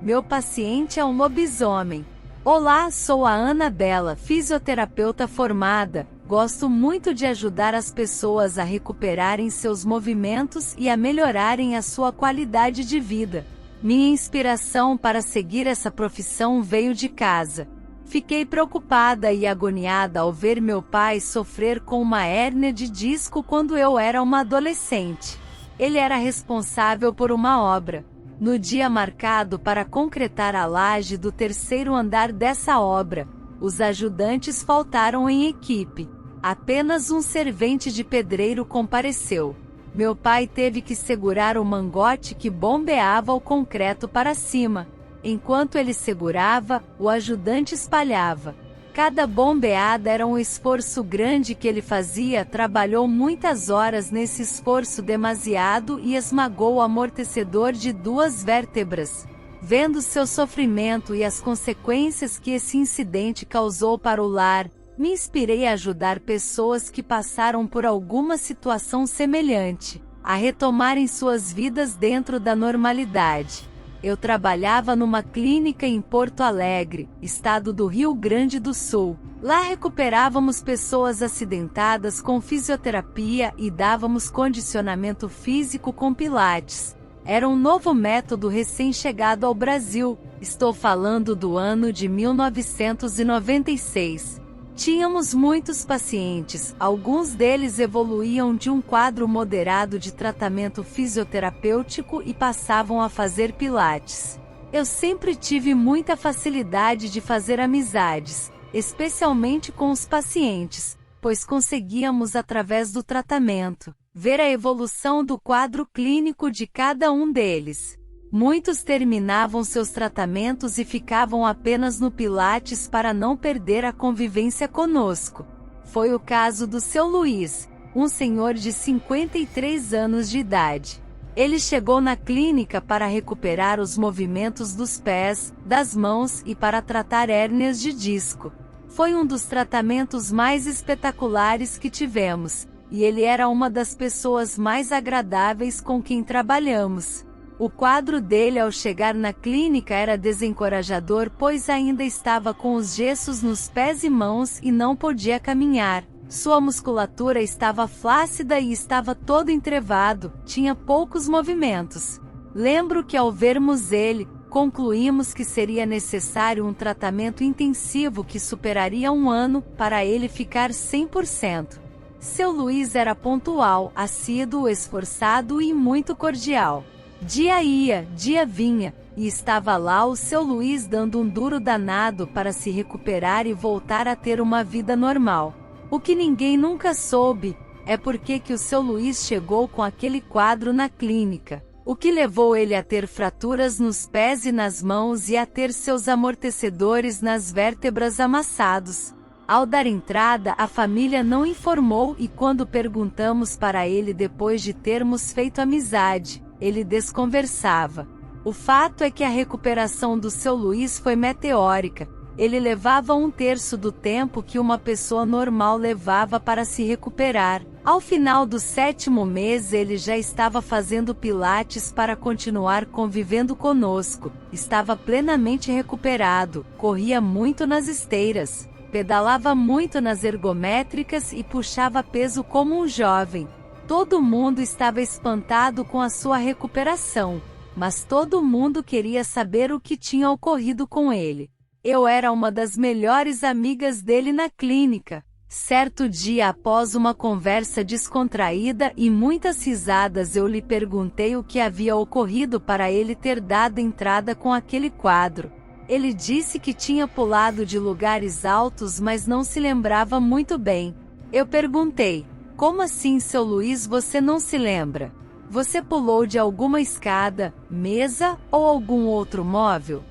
Meu paciente é um lobisomem. Olá, sou a Anabela, fisioterapeuta formada. Gosto muito de ajudar as pessoas a recuperarem seus movimentos e a melhorarem a sua qualidade de vida. Minha inspiração para seguir essa profissão veio de casa. Fiquei preocupada e agoniada ao ver meu pai sofrer com uma hérnia de disco quando eu era uma adolescente. Ele era responsável por uma obra. No dia marcado para concretar a laje do terceiro andar dessa obra, os ajudantes faltaram em equipe. Apenas um servente de pedreiro compareceu. Meu pai teve que segurar o mangote que bombeava o concreto para cima. Enquanto ele segurava, o ajudante espalhava. Cada bombeada era um esforço grande que ele fazia. Trabalhou muitas horas nesse esforço demasiado e esmagou o amortecedor de 2 vértebras. Vendo seu sofrimento e as consequências que esse incidente causou para o lar, me inspirei a ajudar pessoas que passaram por alguma situação semelhante, a retomarem suas vidas dentro da normalidade. Eu trabalhava numa clínica em Porto Alegre, estado do Rio Grande do Sul. Lá recuperávamos pessoas acidentadas com fisioterapia e dávamos condicionamento físico com pilates. Era um novo método recém-chegado ao Brasil. Estou falando do ano de 1996. Tínhamos muitos pacientes, alguns deles evoluíam de um quadro moderado de tratamento fisioterapêutico e passavam a fazer pilates. Eu sempre tive muita facilidade de fazer amizades, especialmente com os pacientes, pois conseguíamos, através do tratamento, ver a evolução do quadro clínico de cada um deles. Muitos terminavam seus tratamentos e ficavam apenas no Pilates para não perder a convivência conosco. Foi o caso do seu Luiz, um senhor de 53 anos de idade. Ele chegou na clínica para recuperar os movimentos dos pés, das mãos e para tratar hérnias de disco. Foi um dos tratamentos mais espetaculares que tivemos, e ele era uma das pessoas mais agradáveis com quem trabalhamos. O quadro dele ao chegar na clínica era desencorajador, pois ainda estava com os gessos nos pés e mãos e não podia caminhar. Sua musculatura estava flácida e estava todo entrevado, tinha poucos movimentos. Lembro que ao vermos ele, concluímos que seria necessário um tratamento intensivo que superaria 1 ano para ele ficar 100%. Seu Luiz era pontual, assíduo, esforçado e muito cordial. Dia ia, dia vinha, e estava lá o seu Luiz dando um duro danado para se recuperar e voltar a ter uma vida normal. O que ninguém nunca soube, é porque que o seu Luiz chegou com aquele quadro na clínica, o que levou ele a ter fraturas nos pés e nas mãos e a ter seus amortecedores nas vértebras amassados. Ao dar entrada, a família não informou e quando perguntamos para ele depois de termos feito amizade, ele desconversava. O fato é que a recuperação do seu Luiz foi meteórica. Ele levava 1/3 do tempo que uma pessoa normal levava para se recuperar. Ao final do 7º mês ele já estava fazendo pilates para continuar convivendo conosco. Estava plenamente recuperado, corria muito nas esteiras, pedalava muito nas ergométricas e puxava peso como um jovem. Todo mundo estava espantado com a sua recuperação, mas todo mundo queria saber o que tinha ocorrido com ele. Eu era uma das melhores amigas dele na clínica. Certo dia, após uma conversa descontraída e muitas risadas, eu lhe perguntei o que havia ocorrido para ele ter dado entrada com aquele quadro. Ele disse que tinha pulado de lugares altos, mas não se lembrava muito bem. Eu perguntei: como assim, seu Luiz, você não se lembra? Você pulou de alguma escada, mesa ou algum outro móvel?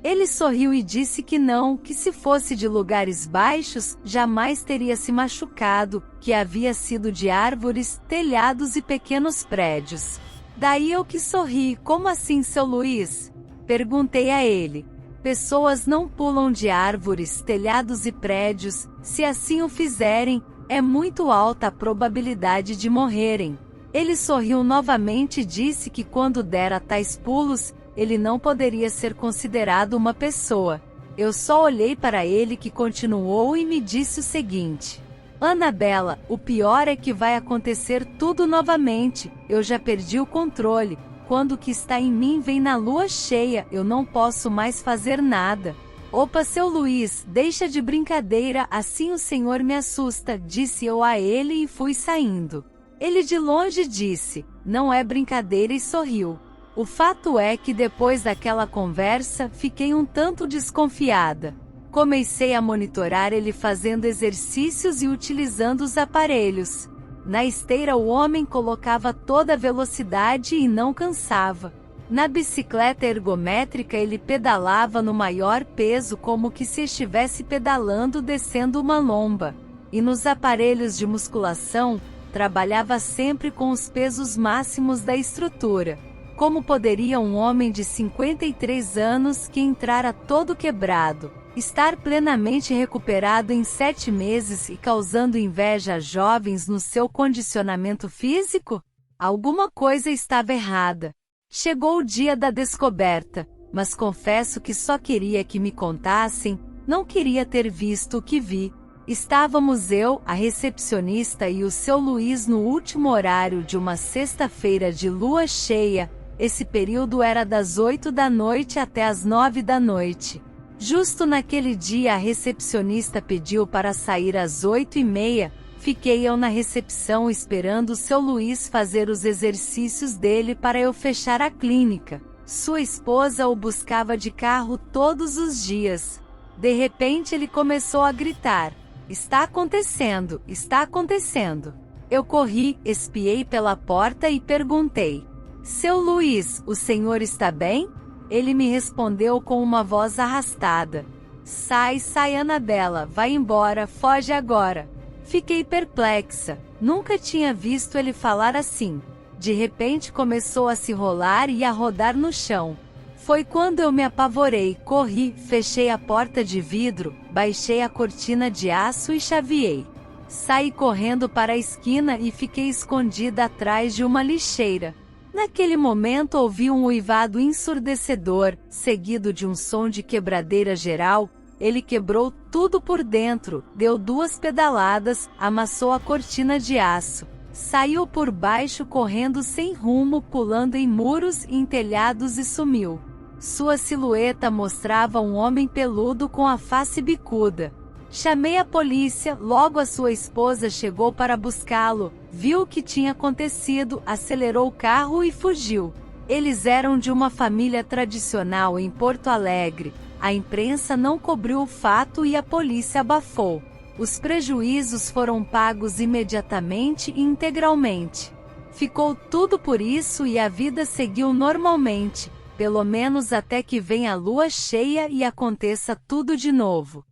Ele sorriu e disse que não, que se fosse de lugares baixos, jamais teria se machucado, que havia sido de árvores, telhados e pequenos prédios. Daí eu que sorri. Como assim, seu Luiz? Perguntei a ele. Pessoas não pulam de árvores, telhados e prédios. Se assim o fizerem, é muito alta a probabilidade de morrerem. Ele sorriu novamente e disse que quando dera tais pulos, ele não poderia ser considerado uma pessoa. Eu só olhei para ele, que continuou e me disse o seguinte: Annabella, o pior é que vai acontecer tudo novamente, eu já perdi o controle, quando o que está em mim vem na lua cheia, eu não posso mais fazer nada. Opa, seu Luiz, deixa de brincadeira, assim o senhor me assusta, disse eu a ele e fui saindo. Ele de longe disse: não é brincadeira, e sorriu. O fato é que depois daquela conversa, fiquei um tanto desconfiada. Comecei a monitorar ele fazendo exercícios e utilizando os aparelhos. Na esteira o homem colocava toda a velocidade e não cansava. Na bicicleta ergométrica ele pedalava no maior peso, como que se estivesse pedalando descendo uma lomba. E nos aparelhos de musculação, trabalhava sempre com os pesos máximos da estrutura. Como poderia um homem de 53 anos, que entrara todo quebrado, estar plenamente recuperado em 7 meses e causando inveja a jovens no seu condicionamento físico? Alguma coisa estava errada. Chegou o dia da descoberta, mas confesso que só queria que me contassem, não queria ter visto o que vi. Estávamos eu, a recepcionista e o seu Luiz no último horário de uma sexta-feira de lua cheia. Esse período era das 8 da noite até as 9 da noite. Justo naquele dia a recepcionista pediu para sair às 8h30, fiquei eu na recepção esperando o seu Luiz fazer os exercícios dele para eu fechar a clínica. Sua esposa o buscava de carro todos os dias. De repente ele começou a gritar: está acontecendo, está acontecendo. Eu corri, espiei pela porta e perguntei: seu Luiz, o senhor está bem? Ele me respondeu com uma voz arrastada: sai, sai, Annabella, vai embora, foge agora. Fiquei perplexa, nunca tinha visto ele falar assim. De repente começou a se rolar e a rodar no chão. Foi quando eu me apavorei, corri, fechei a porta de vidro, baixei a cortina de aço e chaveei. Saí correndo para a esquina e fiquei escondida atrás de uma lixeira. Naquele momento ouvi um uivado ensurdecedor, seguido de um som de quebradeira geral. Ele quebrou tudo por dentro, deu 2 pedaladas, amassou a cortina de aço. Saiu por baixo correndo sem rumo, pulando em muros e em telhados e sumiu. Sua silhueta mostrava um homem peludo com a face bicuda. Chamei a polícia, logo a sua esposa chegou para buscá-lo, viu o que tinha acontecido, acelerou o carro e fugiu. Eles eram de uma família tradicional em Porto Alegre. A imprensa não cobriu o fato e a polícia abafou. Os prejuízos foram pagos imediatamente e integralmente. Ficou tudo por isso e a vida seguiu normalmente, pelo menos até que venha a lua cheia e aconteça tudo de novo.